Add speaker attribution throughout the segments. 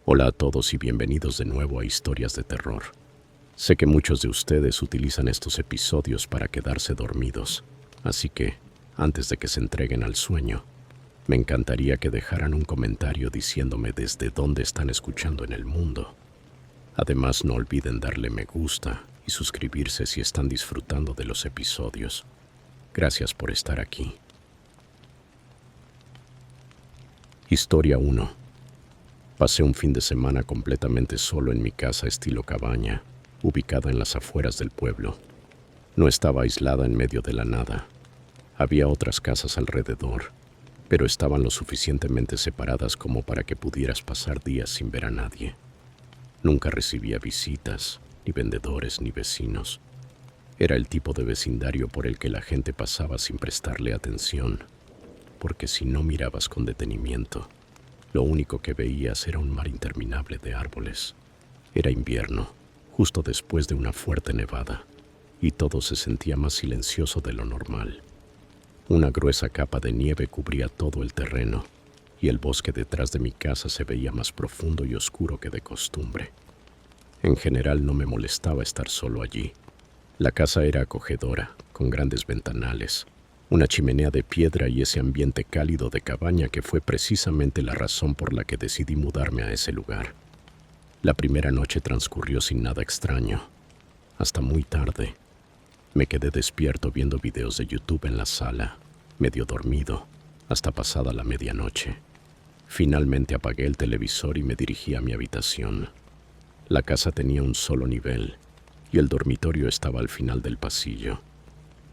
Speaker 1: Hola a todos y bienvenidos de nuevo a Historias de Terror. Sé que muchos de ustedes utilizan estos episodios para quedarse dormidos, así que, antes de que se entreguen al sueño, me encantaría que dejaran un comentario diciéndome desde dónde están escuchando en el mundo. Además, no olviden darle me gusta y suscribirse si están disfrutando de los episodios. Gracias por estar aquí. Historia 1. Pasé un fin de semana completamente solo en mi casa estilo cabaña, ubicada en las afueras del pueblo. No estaba aislada en medio de la nada. Había otras casas alrededor, pero estaban lo suficientemente separadas como para que pudieras pasar días sin ver a nadie. Nunca recibía visitas, ni vendedores, ni vecinos. Era el tipo de vecindario por el que la gente pasaba sin prestarle atención, porque si no mirabas con detenimiento, lo único que veías era un mar interminable de árboles. Era invierno, justo después de una fuerte nevada, y todo se sentía más silencioso de lo normal. Una gruesa capa de nieve cubría todo el terreno, y el bosque detrás de mi casa se veía más profundo y oscuro que de costumbre. En general no me molestaba estar solo allí. La casa era acogedora, con grandes ventanales, una chimenea de piedra y ese ambiente cálido de cabaña que fue precisamente la razón por la que decidí mudarme a ese lugar. La primera noche transcurrió sin nada extraño. Hasta muy tarde. Me quedé despierto viendo videos de YouTube en la sala, medio dormido, hasta pasada la medianoche. Finalmente apagué el televisor y me dirigí a mi habitación. La casa tenía un solo nivel, y el dormitorio estaba al final del pasillo.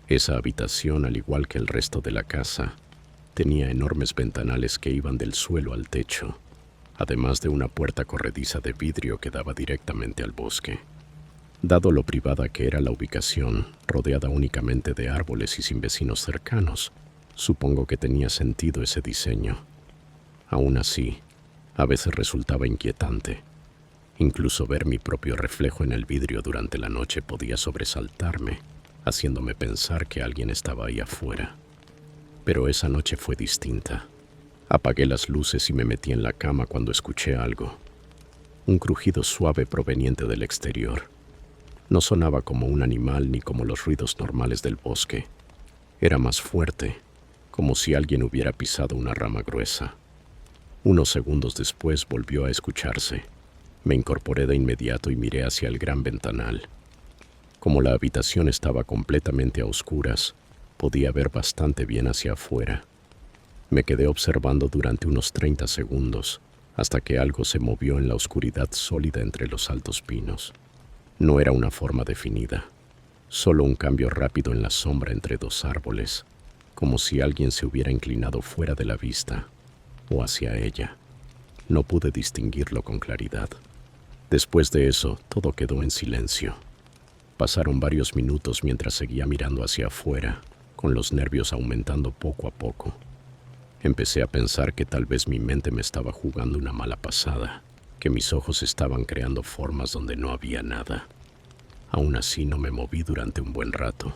Speaker 1: Esa habitación, al igual que el resto de la casa, tenía enormes ventanales que iban del suelo al techo, además de una puerta corrediza de vidrio que daba directamente al bosque. Dado lo privada que era la ubicación, rodeada únicamente de árboles y sin vecinos cercanos, supongo que tenía sentido ese diseño. Aún así, a veces resultaba inquietante. Incluso ver mi propio reflejo en el vidrio durante la noche podía sobresaltarme, haciéndome pensar que alguien estaba ahí afuera. Pero esa noche fue distinta. Apagué las luces y me metí en la cama cuando escuché algo. Un crujido suave proveniente del exterior. No sonaba como un animal ni como los ruidos normales del bosque. Era más fuerte, como si alguien hubiera pisado una rama gruesa. Unos segundos después volvió a escucharse. Me incorporé de inmediato y miré hacia el gran ventanal. Como la habitación estaba completamente a oscuras, podía ver bastante bien hacia afuera. Me quedé observando durante unos 30 segundos, hasta que algo se movió en la oscuridad sólida entre los altos pinos. No era una forma definida, solo un cambio rápido en la sombra entre dos árboles, como si alguien se hubiera inclinado fuera de la vista, o hacia ella. No pude distinguirlo con claridad. Después de eso, todo quedó en silencio. Pasaron varios minutos mientras seguía mirando hacia afuera, con los nervios aumentando poco a poco. Empecé a pensar que tal vez mi mente me estaba jugando una mala pasada, que mis ojos estaban creando formas donde no había nada. Aún así no me moví durante un buen rato.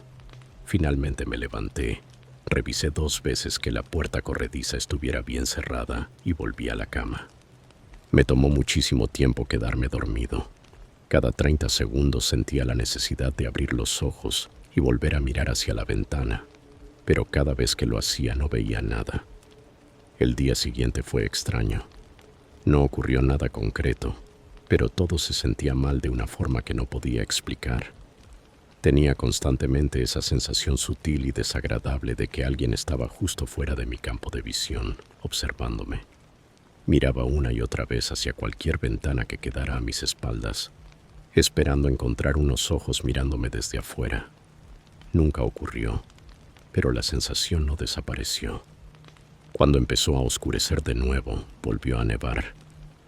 Speaker 1: Finalmente me levanté, revisé 2 veces que la puerta corrediza estuviera bien cerrada y volví a la cama. Me tomó muchísimo tiempo quedarme dormido. Cada 30 segundos sentía la necesidad de abrir los ojos y volver a mirar hacia la ventana, pero cada vez que lo hacía no veía nada. El día siguiente fue extraño. No ocurrió nada concreto, pero todo se sentía mal de una forma que no podía explicar. Tenía constantemente esa sensación sutil y desagradable de que alguien estaba justo fuera de mi campo de visión, observándome. Miraba una y otra vez hacia cualquier ventana que quedara a mis espaldas, esperando encontrar unos ojos mirándome desde afuera. Nunca ocurrió, pero la sensación no desapareció. Cuando empezó a oscurecer de nuevo, volvió a nevar,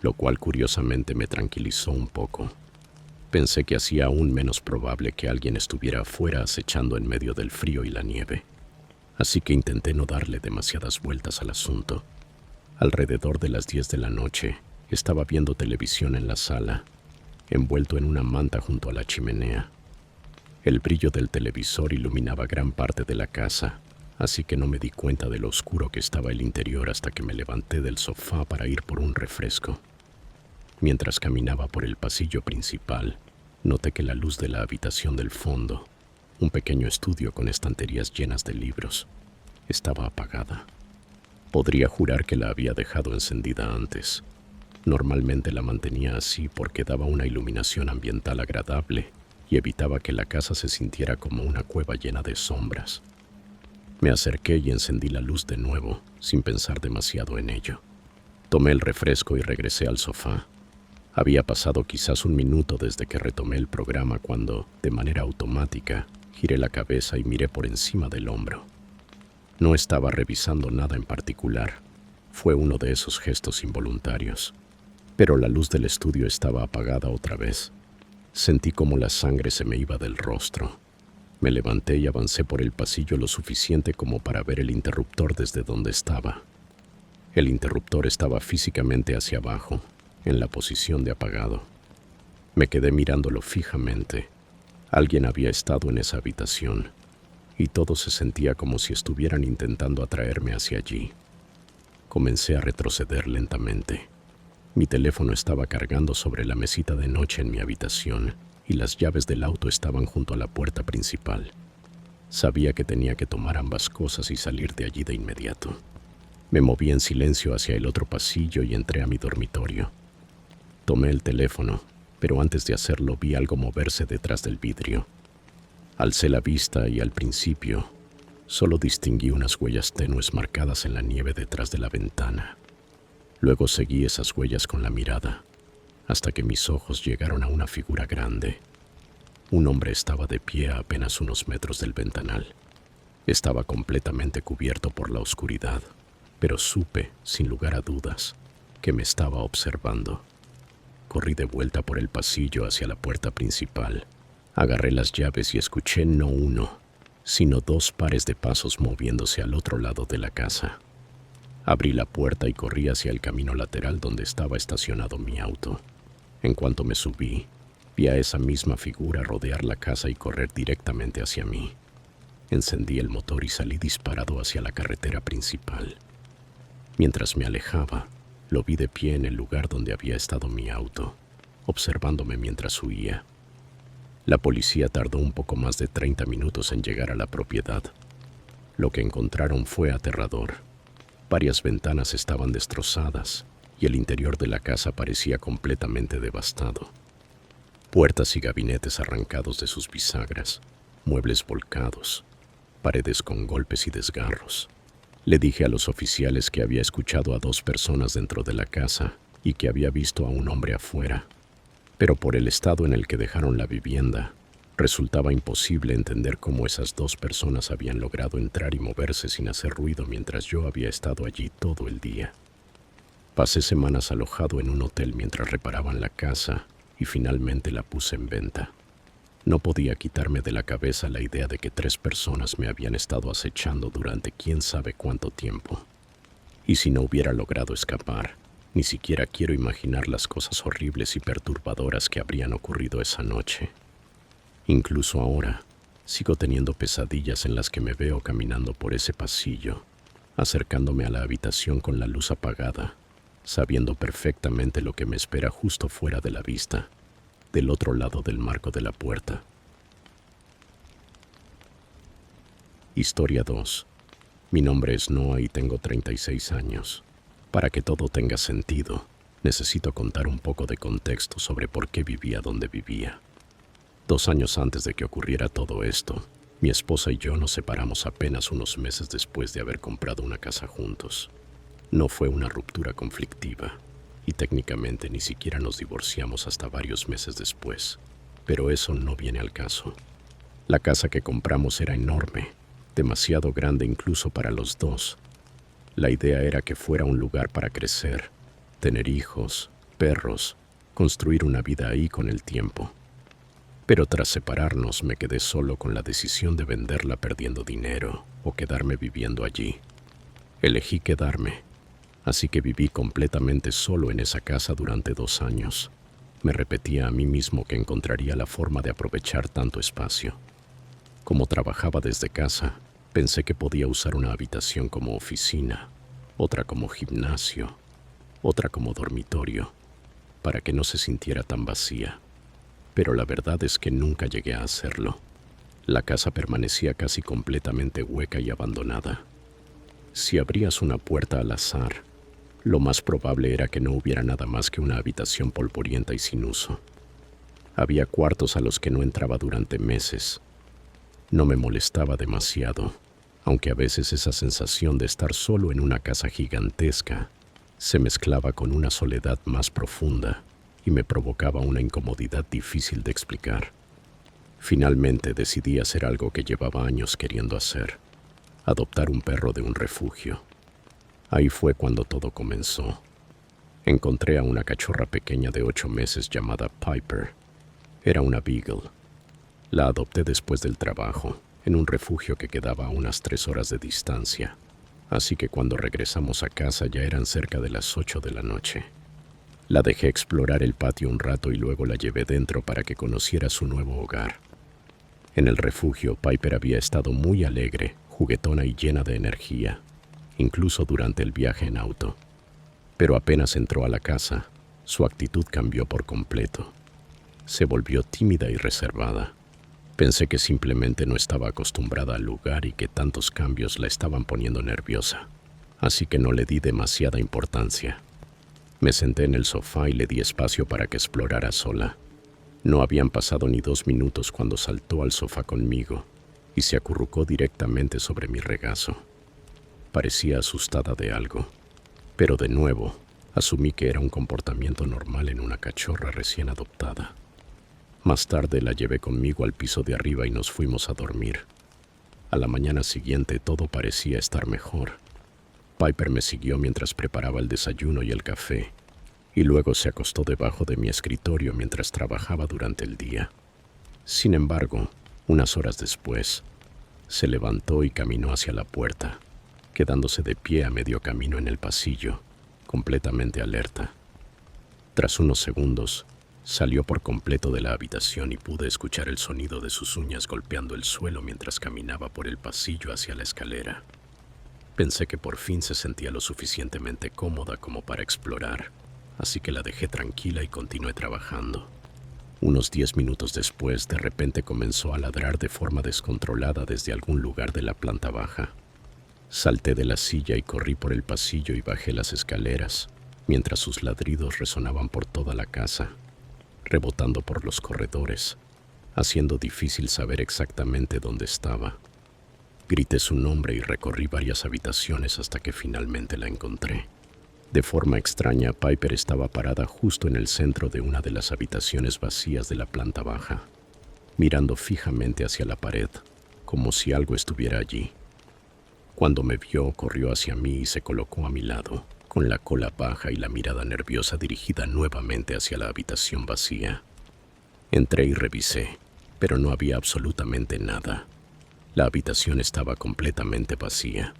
Speaker 1: lo cual curiosamente me tranquilizó un poco. Pensé que hacía aún menos probable que alguien estuviera afuera acechando en medio del frío y la nieve, así que intenté no darle demasiadas vueltas al asunto. Alrededor de las 10 de la noche, estaba viendo televisión en la sala, envuelto en una manta junto a la chimenea. El brillo del televisor iluminaba gran parte de la casa, así que no me di cuenta de lo oscuro que estaba el interior hasta que me levanté del sofá para ir por un refresco. Mientras caminaba por el pasillo principal, noté que la luz de la habitación del fondo, un pequeño estudio con estanterías llenas de libros, estaba apagada. Podría jurar que la había dejado encendida antes. Normalmente la mantenía así porque daba una iluminación ambiental agradable y evitaba que la casa se sintiera como una cueva llena de sombras. Me acerqué y encendí la luz de nuevo, sin pensar demasiado en ello. Tomé el refresco y regresé al sofá. Había pasado quizás un minuto desde que retomé el programa cuando, de manera automática, giré la cabeza y miré por encima del hombro. No estaba revisando nada en particular. Fue uno de esos gestos involuntarios. Pero la luz del estudio estaba apagada otra vez. Sentí como la sangre se me iba del rostro. Me levanté y avancé por el pasillo lo suficiente como para ver el interruptor desde donde estaba. El interruptor estaba físicamente hacia abajo, en la posición de apagado. Me quedé mirándolo fijamente. Alguien había estado en esa habitación, y todo se sentía como si estuvieran intentando atraerme hacia allí. Comencé a retroceder lentamente. Mi teléfono estaba cargando sobre la mesita de noche en mi habitación, y las llaves del auto estaban junto a la puerta principal. Sabía que tenía que tomar ambas cosas y salir de allí de inmediato. Me moví en silencio hacia el otro pasillo y entré a mi dormitorio. Tomé el teléfono, pero antes de hacerlo vi algo moverse detrás del vidrio. Alcé la vista y al principio solo distinguí unas huellas tenues marcadas en la nieve detrás de la ventana. Luego seguí esas huellas con la mirada, hasta que mis ojos llegaron a una figura grande. Un hombre estaba de pie a apenas unos metros del ventanal. Estaba completamente cubierto por la oscuridad, pero supe, sin lugar a dudas, que me estaba observando. Corrí de vuelta por el pasillo hacia la puerta principal. Agarré las llaves y escuché no uno, sino dos pares de pasos moviéndose al otro lado de la casa. Abrí la puerta y corrí hacia el camino lateral donde estaba estacionado mi auto. En cuanto me subí, vi a esa misma figura rodear la casa y correr directamente hacia mí. Encendí el motor y salí disparado hacia la carretera principal. Mientras me alejaba, lo vi de pie en el lugar donde había estado mi auto, observándome mientras huía. La policía tardó un poco más de 30 minutos en llegar a la propiedad. Lo que encontraron fue aterrador. Varias ventanas estaban destrozadas y el interior de la casa parecía completamente devastado. Puertas y gabinetes arrancados de sus bisagras, muebles volcados, paredes con golpes y desgarros. Le dije a los oficiales que había escuchado a dos personas dentro de la casa y que había visto a un hombre afuera, pero por el estado en el que dejaron la vivienda, resultaba imposible entender cómo esas dos personas habían logrado entrar y moverse sin hacer ruido mientras yo había estado allí todo el día. Pasé semanas alojado en un hotel mientras reparaban la casa y finalmente la puse en venta. No podía quitarme de la cabeza la idea de que 3 personas me habían estado acechando durante quién sabe cuánto tiempo. Y si no hubiera logrado escapar, ni siquiera quiero imaginar las cosas horribles y perturbadoras que habrían ocurrido esa noche. Incluso ahora, sigo teniendo pesadillas en las que me veo caminando por ese pasillo, acercándome a la habitación con la luz apagada, sabiendo perfectamente lo que me espera justo fuera de la vista, del otro lado del marco de la puerta. Historia 2. Mi nombre es Noah y tengo 36 años. Para que todo tenga sentido, necesito contar un poco de contexto sobre por qué vivía donde vivía. 2 años antes de que ocurriera todo esto, mi esposa y yo nos separamos apenas unos meses después de haber comprado una casa juntos. No fue una ruptura conflictiva, y técnicamente ni siquiera nos divorciamos hasta varios meses después, pero eso no viene al caso. La casa que compramos era enorme, demasiado grande incluso para los dos. La idea era que fuera un lugar para crecer, tener hijos, perros, construir una vida ahí con el tiempo. Pero tras separarnos me quedé solo con la decisión de venderla perdiendo dinero o quedarme viviendo allí. Elegí quedarme, así que viví completamente solo en esa casa durante 2 años. Me repetía a mí mismo que encontraría la forma de aprovechar tanto espacio. Como trabajaba desde casa, pensé que podía usar una habitación como oficina, otra como gimnasio, otra como dormitorio. para que no se sintiera tan vacía. Pero la verdad es que nunca llegué a hacerlo. La casa permanecía casi completamente hueca y abandonada. Si abrías una puerta al azar, lo más probable era que no hubiera nada más que una habitación polvorienta y sin uso. Había cuartos a los que no entraba durante meses. No me molestaba demasiado, aunque a veces esa sensación de estar solo en una casa gigantesca se mezclaba con una soledad más profunda y me provocaba una incomodidad difícil de explicar. Finalmente decidí hacer algo que llevaba años queriendo hacer: adoptar un perro de un refugio. Ahí fue cuando todo comenzó. Encontré a una cachorra pequeña de 8 meses llamada Piper. Era una beagle. La adopté después del trabajo, en un refugio que quedaba a unas 3 horas de distancia. Así que cuando regresamos a casa ya eran cerca de las 8 de la noche. La dejé explorar el patio un rato y luego la llevé dentro para que conociera su nuevo hogar. En el refugio, Piper había estado muy alegre, juguetona y llena de energía, incluso durante el viaje en auto. Pero apenas entró a la casa, su actitud cambió por completo. Se volvió tímida y reservada. Pensé que simplemente no estaba acostumbrada al lugar y que tantos cambios la estaban poniendo nerviosa, así que no le di demasiada importancia. Me senté en el sofá y le di espacio para que explorara sola. No habían pasado ni 2 minutos cuando saltó al sofá conmigo y se acurrucó directamente sobre mi regazo. Parecía asustada de algo, pero de nuevo asumí que era un comportamiento normal en una cachorra recién adoptada. Más tarde la llevé conmigo al piso de arriba y nos fuimos a dormir. A la mañana siguiente todo parecía estar mejor. Piper me siguió mientras preparaba el desayuno y el café, y luego se acostó debajo de mi escritorio mientras trabajaba durante el día. Sin embargo, unas horas después, se levantó y caminó hacia la puerta, quedándose de pie a medio camino en el pasillo, completamente alerta. Tras unos segundos, salió por completo de la habitación y pude escuchar el sonido de sus uñas golpeando el suelo mientras caminaba por el pasillo hacia la escalera. Pensé que por fin se sentía lo suficientemente cómoda como para explorar, así que la dejé tranquila y continué trabajando. Unos 10 minutos después, de repente comenzó a ladrar de forma descontrolada desde algún lugar de la planta baja. Salté de la silla y corrí por el pasillo y bajé las escaleras, mientras sus ladridos resonaban por toda la casa, rebotando por los corredores, haciendo difícil saber exactamente dónde estaba. Grité su nombre y recorrí varias habitaciones hasta que finalmente la encontré. De forma extraña, Piper estaba parada justo en el centro de una de las habitaciones vacías de la planta baja, mirando fijamente hacia la pared, como si algo estuviera allí. Cuando me vio, corrió hacia mí y se colocó a mi lado, con la cola baja y la mirada nerviosa dirigida nuevamente hacia la habitación vacía. Entré y revisé, pero no había absolutamente nada. La habitación estaba completamente vacía.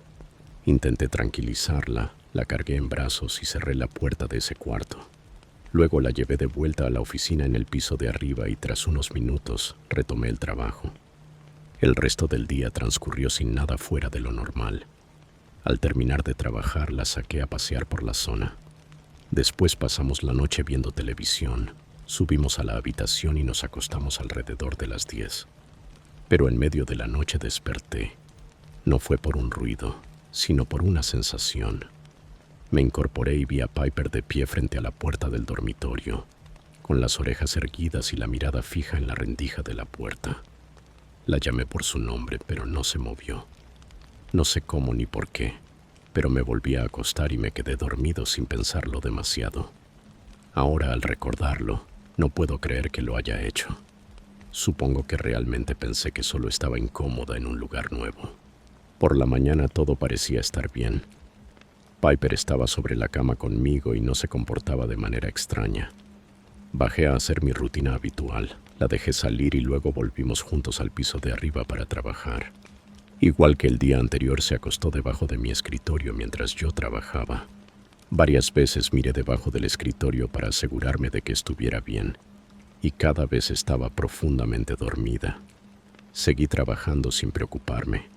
Speaker 1: Intenté tranquilizarla, la cargué en brazos y cerré la puerta de ese cuarto. Luego la llevé de vuelta a la oficina en el piso de arriba y tras unos minutos retomé el trabajo. El resto del día transcurrió sin nada fuera de lo normal. Al terminar de trabajar, la saqué a pasear por la zona. Después pasamos la noche viendo televisión, subimos a la habitación y nos acostamos alrededor de las 10. Pero en medio de la noche desperté. No fue por un ruido, sino por una sensación. Me incorporé y vi a Piper de pie frente a la puerta del dormitorio, con las orejas erguidas y la mirada fija en la rendija de la puerta. La llamé por su nombre, pero no se movió. No sé cómo ni por qué, pero me volví a acostar y me quedé dormido sin pensarlo demasiado. Ahora, al recordarlo, no puedo creer que lo haya hecho. Supongo que realmente pensé que solo estaba incómoda en un lugar nuevo. Por la mañana todo parecía estar bien. Piper estaba sobre la cama conmigo y no se comportaba de manera extraña. Bajé a hacer mi rutina habitual, la dejé salir y luego volvimos juntos al piso de arriba para trabajar. Igual que el día anterior, se acostó debajo de mi escritorio mientras yo trabajaba. Varias veces miré debajo del escritorio para asegurarme de que estuviera bien, y cada vez estaba profundamente dormida. Seguí trabajando sin preocuparme.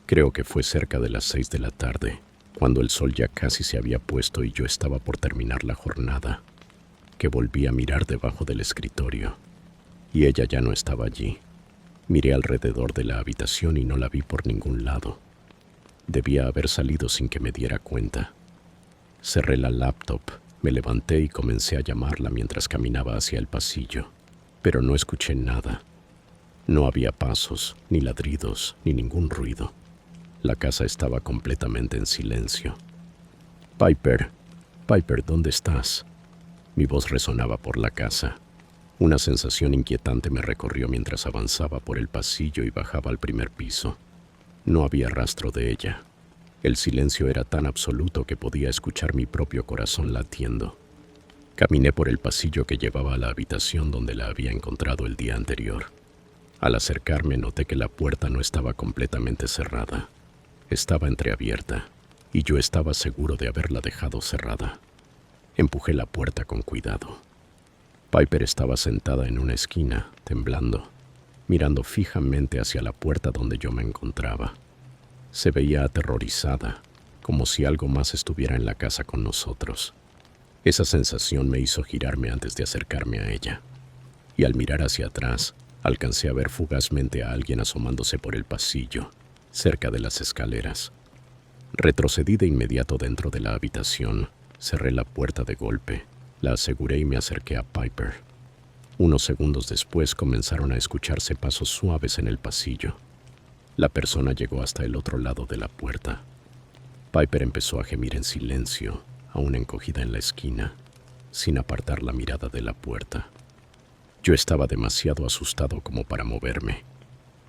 Speaker 1: Creo que fue cerca de las 6 de la tarde, cuando el sol ya casi se había puesto y yo estaba por terminar la jornada, que volví a mirar debajo del escritorio, y ella ya no estaba allí. Miré alrededor de la habitación y no la vi por ningún lado. Debía haber salido sin que me diera cuenta. Cerré la laptop, me levanté y comencé a llamarla mientras caminaba hacia el pasillo, pero no escuché nada. No había pasos, ni ladridos, ni ningún ruido. La casa estaba completamente en silencio. Piper, Piper, ¿dónde estás? Mi voz resonaba por la casa. Una sensación inquietante me recorrió mientras avanzaba por el pasillo y bajaba al primer piso. No había rastro de ella. El silencio era tan absoluto que podía escuchar mi propio corazón latiendo. Caminé por el pasillo que llevaba a la habitación donde la había encontrado el día anterior. Al acercarme noté que la puerta no estaba completamente cerrada. Estaba entreabierta, y yo estaba seguro de haberla dejado cerrada. Empujé la puerta con cuidado. Piper estaba sentada en una esquina, temblando, mirando fijamente hacia la puerta donde yo me encontraba. Se veía aterrorizada, como si algo más estuviera en la casa con nosotros. Esa sensación me hizo girarme antes de acercarme a ella, y al mirar hacia atrás, alcancé a ver fugazmente a alguien asomándose por el pasillo, cerca de las escaleras. Retrocedí de inmediato dentro de la habitación, cerré la puerta de golpe, la aseguré y me acerqué a Piper. Unos segundos después comenzaron a escucharse pasos suaves en el pasillo. La persona llegó hasta el otro lado de la puerta. Piper empezó a gemir en silencio, aún encogida en la esquina, sin apartar la mirada de la puerta. Yo estaba demasiado asustado como para moverme.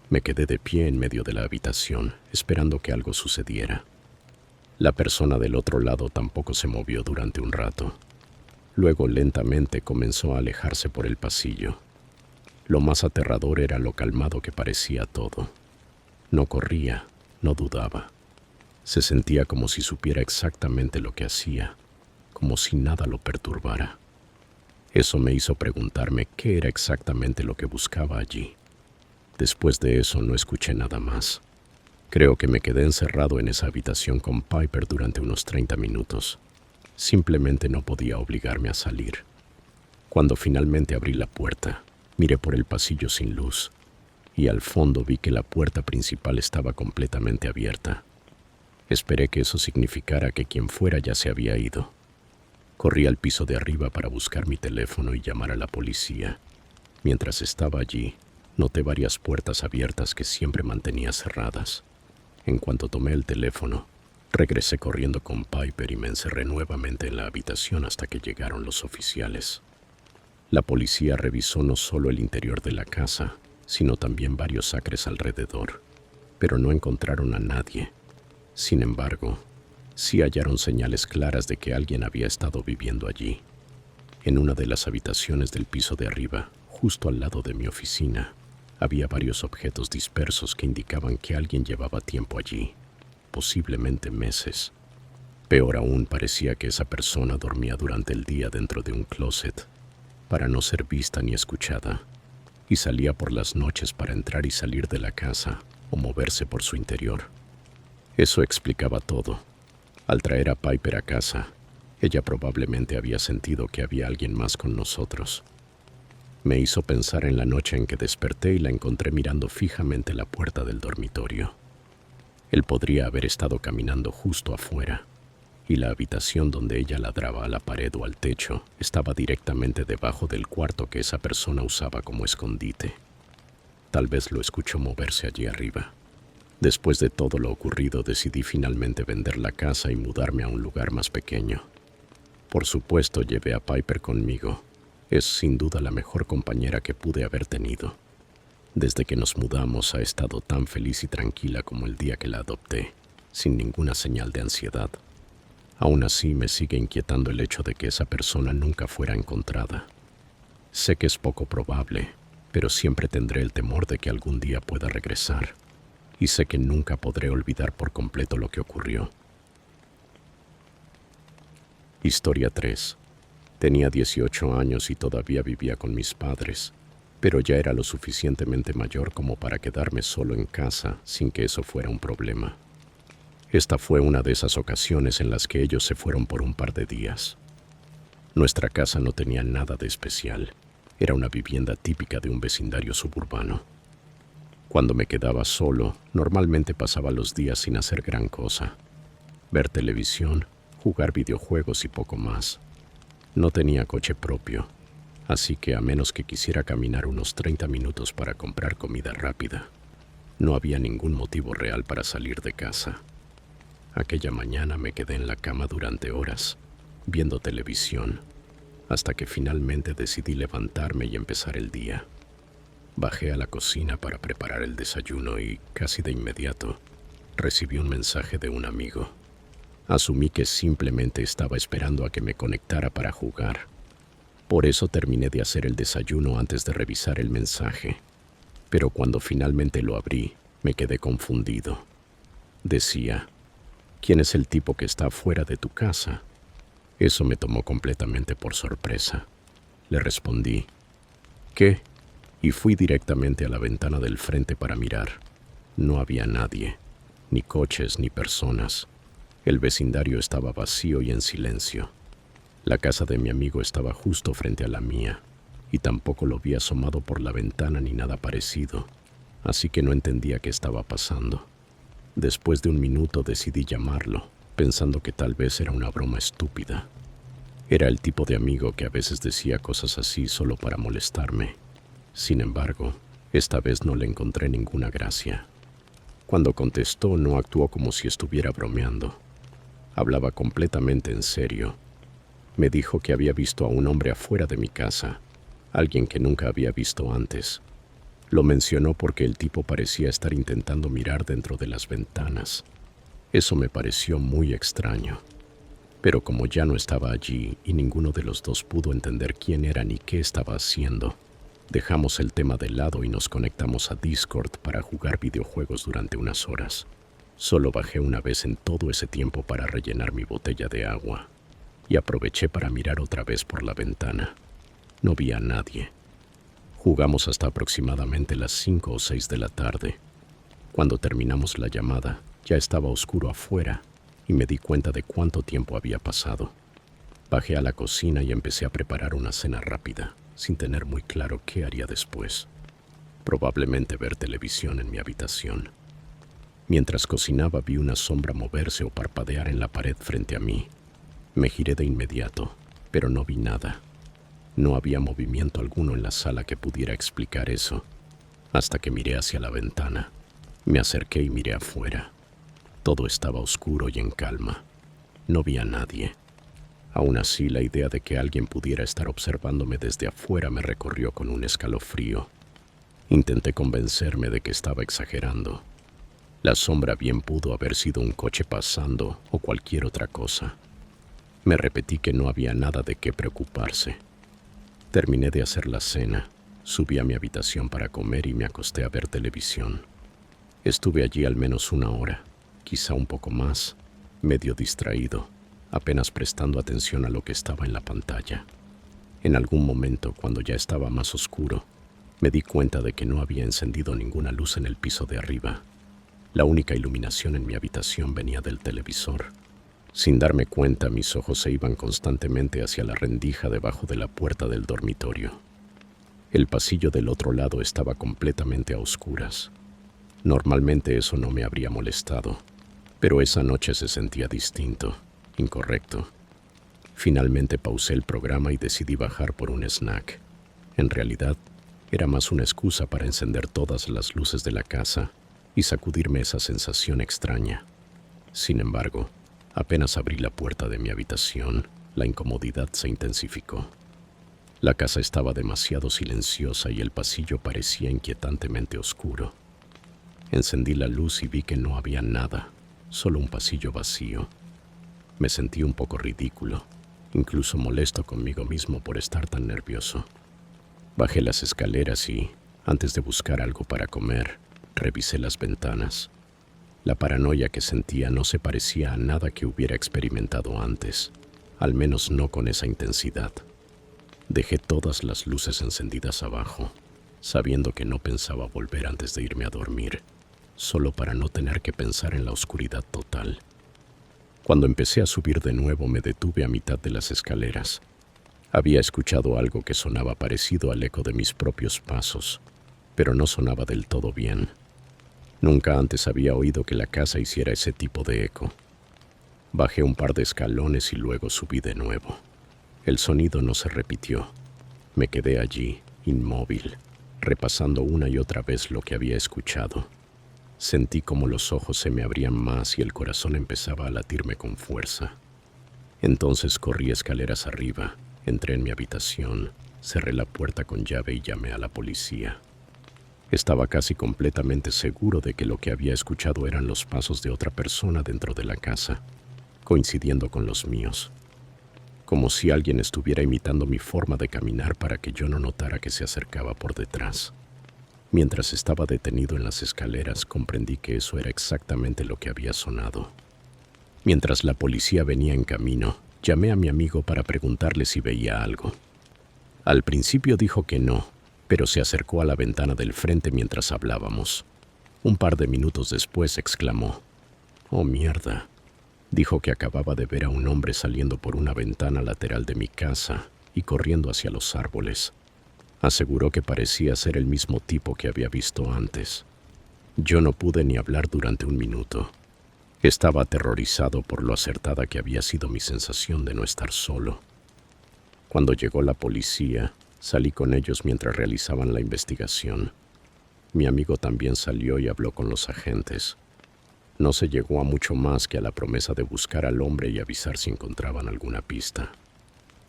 Speaker 1: Me quedé de pie en medio de la habitación, esperando que algo sucediera. La persona del otro lado tampoco se movió durante un rato. Luego lentamente comenzó a alejarse por el pasillo. Lo más aterrador era lo calmado que parecía todo. No corría, no dudaba. Se sentía como si supiera exactamente lo que hacía, como si nada lo perturbara. Eso me hizo preguntarme qué era exactamente lo que buscaba allí. Después de eso no escuché nada más. Creo que me quedé encerrado en esa habitación con Piper durante unos 30 minutos. Simplemente no podía obligarme a salir. Cuando finalmente abrí la puerta, miré por el pasillo sin luz, y al fondo vi que la puerta principal estaba completamente abierta. Esperé que eso significara que quien fuera ya se había ido. Corrí al piso de arriba para buscar mi teléfono y llamar a la policía. Mientras estaba allí, noté varias puertas abiertas que siempre mantenía cerradas. En cuanto tomé el teléfono, regresé corriendo con Piper y me encerré nuevamente en la habitación hasta que llegaron los oficiales. La policía revisó no solo el interior de la casa, sino también varios acres alrededor, pero no encontraron a nadie. Sin embargo, sí hallaron señales claras de que alguien había estado viviendo allí. En una de las habitaciones del piso de arriba, justo al lado de mi oficina, había varios objetos dispersos que indicaban que alguien llevaba tiempo allí, posiblemente meses. Peor aún, parecía que esa persona dormía durante el día dentro de un closet, para no ser vista ni escuchada, y salía por las noches para entrar y salir de la casa o moverse por su interior. Eso explicaba todo. Al traer a Piper a casa, ella probablemente había sentido que había alguien más con nosotros. Me hizo pensar en la noche en que desperté y la encontré mirando fijamente la puerta del dormitorio. Él podría haber estado caminando justo afuera, y la habitación donde ella ladraba a la pared o al techo estaba directamente debajo del cuarto que esa persona usaba como escondite. Tal vez lo escuchó moverse allí arriba. Después de todo lo ocurrido, decidí finalmente vender la casa y mudarme a un lugar más pequeño. Por supuesto, llevé a Piper conmigo. Es sin duda la mejor compañera que pude haber tenido. Desde que nos mudamos ha estado tan feliz y tranquila como el día que la adopté, sin ninguna señal de ansiedad. Aún así, me sigue inquietando el hecho de que esa persona nunca fuera encontrada. Sé que es poco probable, pero siempre tendré el temor de que algún día pueda regresar. Y sé que nunca podré olvidar por completo lo que ocurrió. Historia 3. Tenía 18 años y todavía vivía con mis padres, pero ya era lo suficientemente mayor como para quedarme solo en casa sin que eso fuera un problema. Esta fue una de esas ocasiones en las que ellos se fueron por un par de días. Nuestra casa no tenía nada de especial. Era una vivienda típica de un vecindario suburbano. Cuando me quedaba solo, normalmente pasaba los días sin hacer gran cosa. Ver televisión, jugar videojuegos y poco más. No tenía coche propio, así que a menos que quisiera caminar unos 30 minutos para comprar comida rápida, no había ningún motivo real para salir de casa. Aquella mañana me quedé en la cama durante horas, viendo televisión, hasta que finalmente decidí levantarme y empezar el día. Bajé a la cocina para preparar el desayuno y, casi de inmediato, recibí un mensaje de un amigo. Asumí que simplemente estaba esperando a que me conectara para jugar. Por eso terminé de hacer el desayuno antes de revisar el mensaje. Pero cuando finalmente lo abrí, me quedé confundido. Decía, ¿quién es el tipo que está fuera de tu casa? Eso me tomó completamente por sorpresa. Le respondí, ¿qué? Y fui directamente a la ventana del frente para mirar. No había nadie, ni coches ni personas. El vecindario estaba vacío y en silencio. La casa de mi amigo estaba justo frente a la mía, y tampoco lo vi asomado por la ventana ni nada parecido, así que no entendía qué estaba pasando. Después de un minuto decidí llamarlo, pensando que tal vez era una broma estúpida. Era el tipo de amigo que a veces decía cosas así solo para molestarme. Sin embargo, esta vez no le encontré ninguna gracia. Cuando contestó, no actuó como si estuviera bromeando. Hablaba completamente en serio. Me dijo que había visto a un hombre afuera de mi casa, alguien que nunca había visto antes. Lo mencionó porque el tipo parecía estar intentando mirar dentro de las ventanas. Eso me pareció muy extraño. Pero como ya no estaba allí y ninguno de los dos pudo entender quién era ni qué estaba haciendo, dejamos el tema de lado y nos conectamos a Discord para jugar videojuegos durante unas horas. Solo bajé una vez en todo ese tiempo para rellenar mi botella de agua y aproveché para mirar otra vez por la ventana. No vi a nadie. Jugamos hasta aproximadamente las 5 o 6 de la tarde. Cuando terminamos la llamada, ya estaba oscuro afuera y me di cuenta de cuánto tiempo había pasado. Bajé a la cocina y empecé a preparar una cena rápida, sin tener muy claro qué haría después. Probablemente ver televisión en mi habitación. Mientras cocinaba vi una sombra moverse o parpadear en la pared frente a mí. Me giré de inmediato, pero no vi nada. No había movimiento alguno en la sala que pudiera explicar eso, hasta que miré hacia la ventana. Me acerqué y miré afuera. Todo estaba oscuro y en calma. No vi a nadie. Aún así, la idea de que alguien pudiera estar observándome desde afuera me recorrió con un escalofrío. Intenté convencerme de que estaba exagerando. La sombra bien pudo haber sido un coche pasando o cualquier otra cosa. Me repetí que no había nada de qué preocuparse. Terminé de hacer la cena, subí a mi habitación para comer y me acosté a ver televisión. Estuve allí al menos una hora, quizá un poco más, medio distraído, apenas prestando atención a lo que estaba en la pantalla. En algún momento, cuando ya estaba más oscuro, me di cuenta de que no había encendido ninguna luz en el piso de arriba. La única iluminación en mi habitación venía del televisor. Sin darme cuenta, mis ojos se iban constantemente hacia la rendija debajo de la puerta del dormitorio. El pasillo del otro lado estaba completamente a oscuras. Normalmente eso no me habría molestado, pero esa noche se sentía distinto, incorrecto. Finalmente pausé el programa y decidí bajar por un snack. En realidad, era más una excusa para encender todas las luces de la casa y sacudirme esa sensación extraña. Sin embargo, apenas abrí la puerta de mi habitación, la incomodidad se intensificó. La casa estaba demasiado silenciosa y el pasillo parecía inquietantemente oscuro. Encendí la luz y vi que no había nada, solo un pasillo vacío. Me sentí un poco ridículo, incluso molesto conmigo mismo por estar tan nervioso. Bajé las escaleras y, antes de buscar algo para comer, revisé las ventanas. La paranoia que sentía no se parecía a nada que hubiera experimentado antes, al menos no con esa intensidad. Dejé todas las luces encendidas abajo, sabiendo que no pensaba volver antes de irme a dormir, solo para no tener que pensar en la oscuridad total. Cuando empecé a subir de nuevo me detuve a mitad de las escaleras. Había escuchado algo que sonaba parecido al eco de mis propios pasos, pero no sonaba del todo bien. Nunca antes había oído que la casa hiciera ese tipo de eco. Bajé un par de escalones y luego subí de nuevo. El sonido no se repitió. Me quedé allí, inmóvil, repasando una y otra vez lo que había escuchado. Sentí como los ojos se me abrían más y el corazón empezaba a latirme con fuerza. Entonces corrí escaleras arriba, entré en mi habitación, cerré la puerta con llave y llamé a la policía. Estaba casi completamente seguro de que lo que había escuchado eran los pasos de otra persona dentro de la casa, coincidiendo con los míos, como si alguien estuviera imitando mi forma de caminar para que yo no notara que se acercaba por detrás. Mientras estaba detenido en las escaleras, comprendí que eso era exactamente lo que había sonado. Mientras la policía venía en camino, llamé a mi amigo para preguntarle si veía algo. Al principio dijo que no, pero se acercó a la ventana del frente mientras hablábamos. Un par de minutos después exclamó: «Oh, mierda». Dijo que acababa de ver a un hombre saliendo por una ventana lateral de mi casa y corriendo hacia los árboles. Aseguró que parecía ser el mismo tipo que había visto antes. Yo no pude ni hablar durante un minuto. Estaba aterrorizado por lo acertada que había sido mi sensación de no estar solo. Cuando llegó la policía, salí con ellos mientras realizaban la investigación. Mi amigo también salió y habló con los agentes. No se llegó a mucho más que a la promesa de buscar al hombre y avisar si encontraban alguna pista.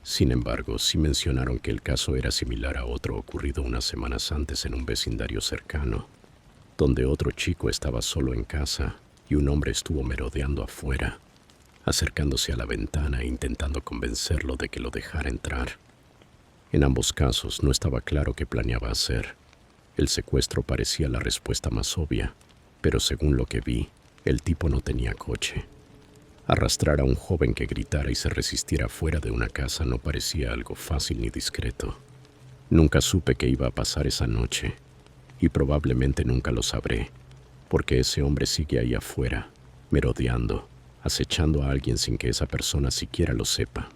Speaker 1: Sin embargo, sí mencionaron que el caso era similar a otro ocurrido unas semanas antes en un vecindario cercano, donde otro chico estaba solo en casa y un hombre estuvo merodeando afuera, acercándose a la ventana e intentando convencerlo de que lo dejara entrar. En ambos casos no estaba claro qué planeaba hacer. El secuestro parecía la respuesta más obvia, pero según lo que vi, el tipo no tenía coche. Arrastrar a un joven que gritara y se resistiera fuera de una casa no parecía algo fácil ni discreto. Nunca supe qué iba a pasar esa noche, y probablemente nunca lo sabré, porque ese hombre sigue ahí afuera, merodeando, acechando a alguien sin que esa persona siquiera lo sepa.